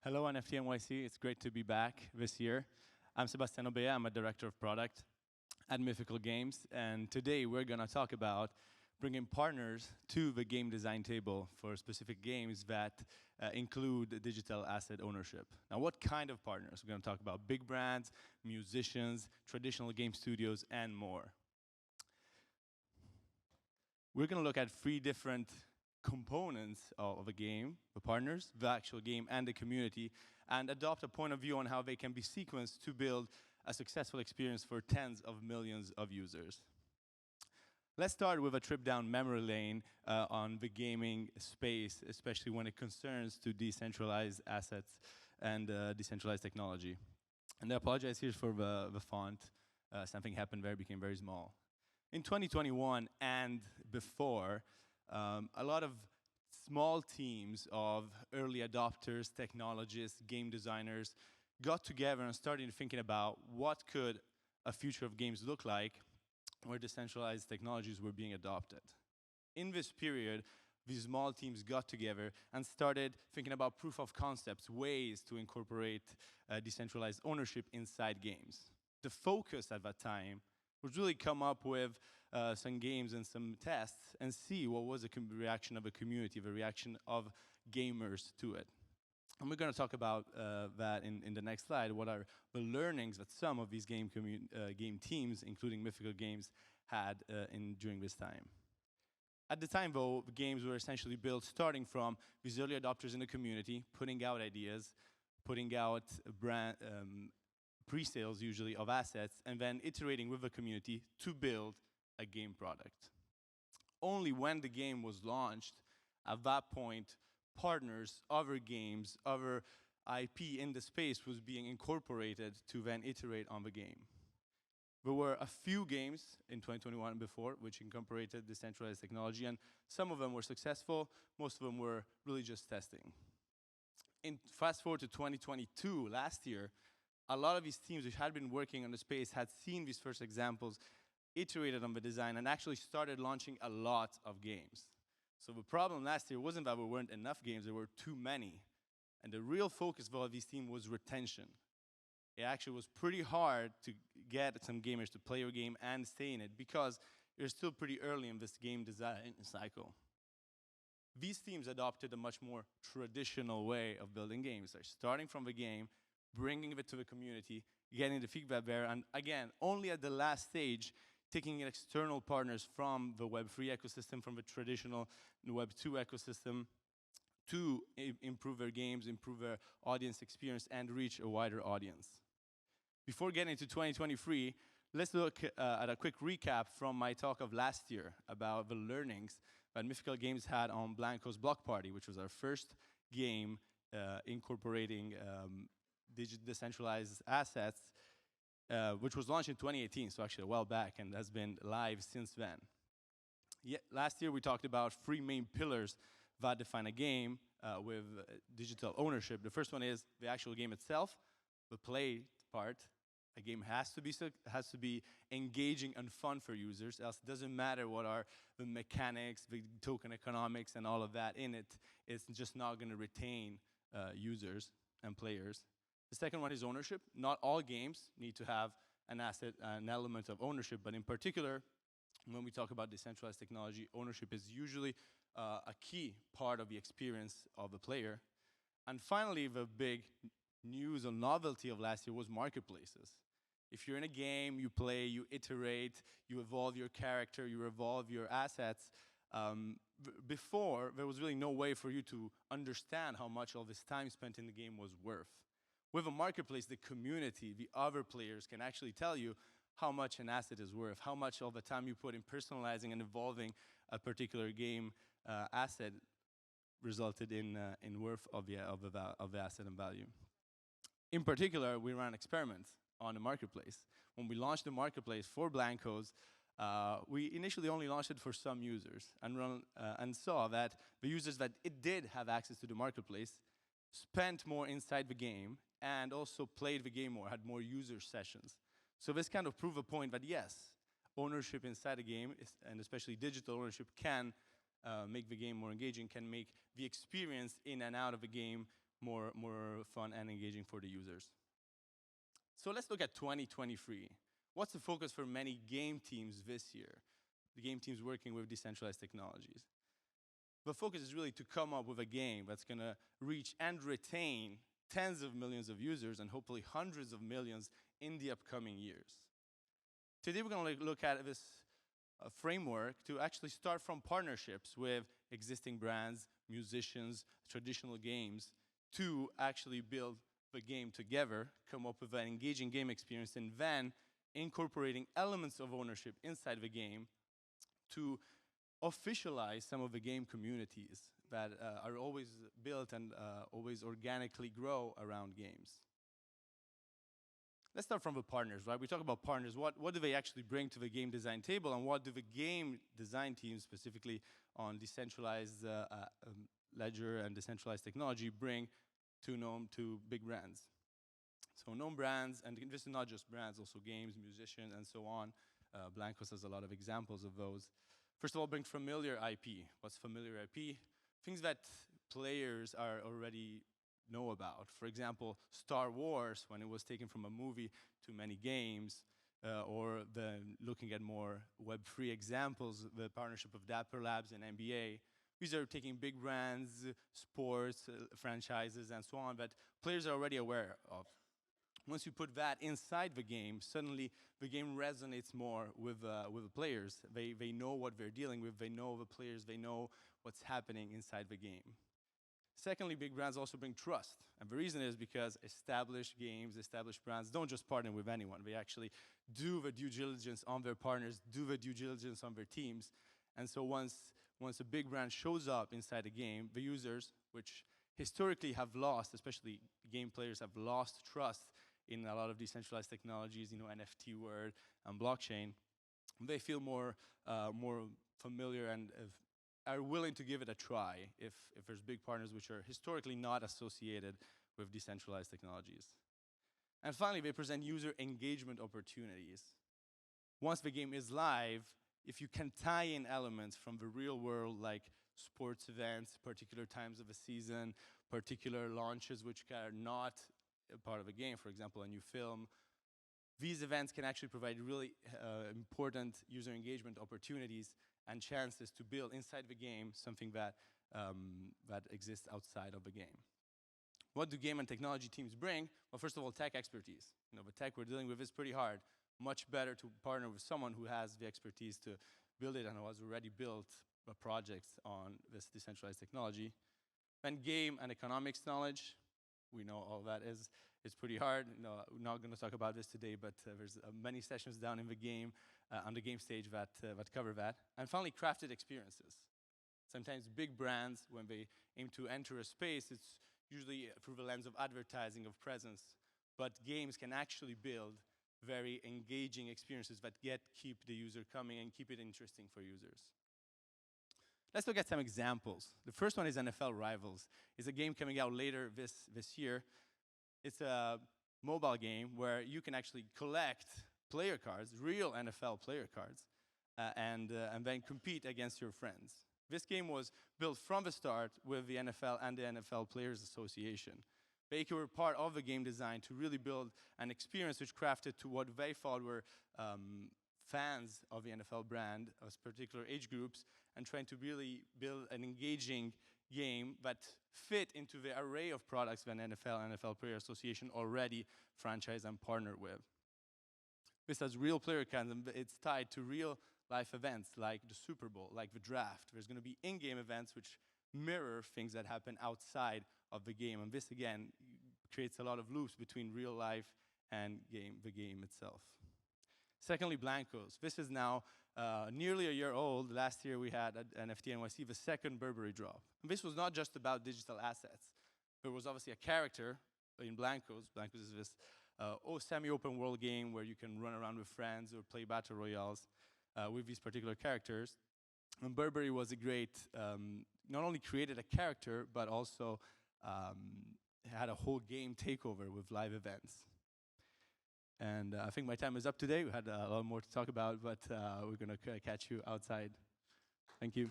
Hello, NFT.NYC. It's great to be back this year. I'm Sebastiano Bea. I'm a director of product at Mythical Games, and today we're going to talk about bringing partners to the game design table for specific games that include digital asset ownership. Now, what kind of partners? We're going to talk about big brands, musicians, traditional game studios, and more. We're going to look at three different components of a game: the partners, the actual game, and the community, and adopt a point of view on how they can be sequenced to build a successful experience for tens of millions of users. Let's start with a trip down memory lane on the gaming space, especially when it concerns to decentralized assets and decentralized technology. And I apologize here for the font. Something happened there, became very small. In 2021 and before, a lot of small teams of early adopters, technologists, game designers got together and started thinking about what could a future of games look like where decentralized technologies were being adopted. In this period, these small teams got together and started thinking about proof of concepts, ways to incorporate decentralized ownership inside games. The focus at that time was really come up with some games and some tests and see what was the reaction of a community, the reaction of gamers to it. And we're going to talk about that in the next slide. What are the learnings that some of these game teams, including Mythical Games, had during this time? At the time, though, the games were essentially built starting from these early adopters in the community, putting out ideas, putting out pre-sales usually of assets, and then iterating with the community to build a game product. Only when the game was launched, at that point, partners, other games, other IP in the space was being incorporated to then iterate on the game. There were a few games in 2021 and before which incorporated decentralized technology, and some of them were successful, most of them were really just testing. Fast forward to 2022, last year, a lot of these teams which had been working on the space had seen these first examples, iterated on the design, and actually started launching a lot of games. So the problem last year wasn't that there weren't enough games, there were too many. And the real focus of all of these teams was retention. It actually was pretty hard to get some gamers to play your game and stay in it because you're still pretty early in this game design cycle. These teams adopted a much more traditional way of building games. They're starting from the game, bringing it to the community, getting the feedback there, and again, only at the last stage, taking in external partners from the Web3 ecosystem, from the traditional Web2 ecosystem, to improve their games, improve their audience experience, and reach a wider audience. Before getting into 2023, let's look at a quick recap from my talk of last year about the learnings that Mythical Games had on Blanco's Block Party, which was our first game incorporating decentralized assets, which was launched in 2018, so actually a while back, and has been live since then. Last year we talked about three main pillars that define a game with digital ownership. The first one is the actual game itself, the play part. A game has to be engaging and fun for users, else it doesn't matter what are the mechanics, the token economics, and all of that in it. It's just not going to retain users and players. The second one is ownership. Not all games need to have an asset, an element of ownership, but in particular, when we talk about decentralized technology, ownership is usually a key part of the experience of the player. And finally, the big news or novelty of last year was marketplaces. If you're in a game, you play, you iterate, you evolve your character, you evolve your assets. Before, there was really no way for you to understand how much all this time spent in the game was worth. With a marketplace, the community, the other players can actually tell you how much an asset is worth, how much of the time you put in personalizing and evolving a particular game asset resulted in worth of the asset and value. In particular, we ran experiments on the marketplace. When we launched the marketplace for Blancos, we initially only launched it for some users and saw that the users that it did have access to the marketplace spent more inside the game and also played the game more, had more user sessions. So this kind of proved a point that yes, ownership inside a game, and especially digital ownership, can make the game more engaging, can make the experience in and out of a game more fun and engaging for the users. So let's look at 2023. What's the focus for many game teams this year? The game teams working with decentralized technologies. The focus is really to come up with a game that's going to reach and retain tens of millions of users and hopefully hundreds of millions in the upcoming years. Today we're going to look at this framework to actually start from partnerships with existing brands, musicians, traditional games, to actually build the game together, come up with an engaging game experience, and then incorporating elements of ownership inside the game to officialize some of the game communities that are always built and always organically grow around games. Let's start from the partners, right? We talk about partners. What do they actually bring to the game design table, and what do the game design teams, specifically on decentralized ledger and decentralized technology, bring to big brands? So known brands, and this is not just brands, also games, musicians, and so on. Blancos has a lot of examples of those. First of all, bring familiar IP. What's familiar IP? Things that players are already know about. For example, Star Wars, when it was taken from a movie to many games, or looking at more Web3 examples, the partnership of Dapper Labs and NBA. These are taking big brands, sports, franchises, and so on that players are already aware of. Once you put that inside the game, suddenly the game resonates more with the players. They know what they're dealing with, they know the players, they know what's happening inside the game. Secondly, big brands also bring trust. And the reason is because established games, established brands don't just partner with anyone. They actually do the due diligence on their partners, do the due diligence on their teams. And so once a big brand shows up inside a game, the users, which historically have lost, especially game players have lost trust in a lot of decentralized technologies, NFT world and blockchain, they feel more familiar and are willing to give it a try if there's big partners which are historically not associated with decentralized technologies. And finally, they present user engagement opportunities. Once the game is live, if you can tie in elements from the real world, like sports events, particular times of a season, particular launches which are not a part of a game, for example, a new film, these events can actually provide really important user engagement opportunities and chances to build inside the game something that exists outside of the game. What do game and technology teams bring? Well, first of all, tech expertise. The tech we're dealing with is pretty hard. Much better to partner with someone who has the expertise to build it and who has already built projects on this decentralized technology. Then game and economics knowledge. We know all that is pretty hard. We're not going to talk about this today, but there's many sessions down in the game, on the game stage that cover that. And finally, crafted experiences. Sometimes big brands, when they aim to enter a space, it's usually through the lens of advertising, of presence. But games can actually build very engaging experiences that keep the user coming and keep it interesting for users. Let's look at some examples. The first one is NFL Rivals. It's a game coming out later this year. It's a mobile game where you can actually collect player cards, real NFL player cards, and then compete against your friends. This game was built from the start with the NFL and the NFL Players Association. They were part of the game design to really build an experience which crafted to what they thought were fans of the NFL brand, of particular age groups, and trying to really build an engaging game that fit into the array of products that NFL Player Association already franchise and partner with. This has real player cards, and it's tied to real life events like the Super Bowl, like the draft. There's going to be in-game events which mirror things that happen outside of the game. And this, again, creates a lot of loops between real life and the game itself. Secondly, Blancos. This is now nearly a year old. Last year we had at NFT.NYC the second Burberry drop. And this was not just about digital assets. There was obviously a character in Blancos. Blancos is this semi-open world game where you can run around with friends or play battle royales with these particular characters. And Burberry was a great, not only created a character, but also had a whole game takeover with live events. And I think my time is up today. We had a lot more to talk about, but we're going to catch you outside. Thank you.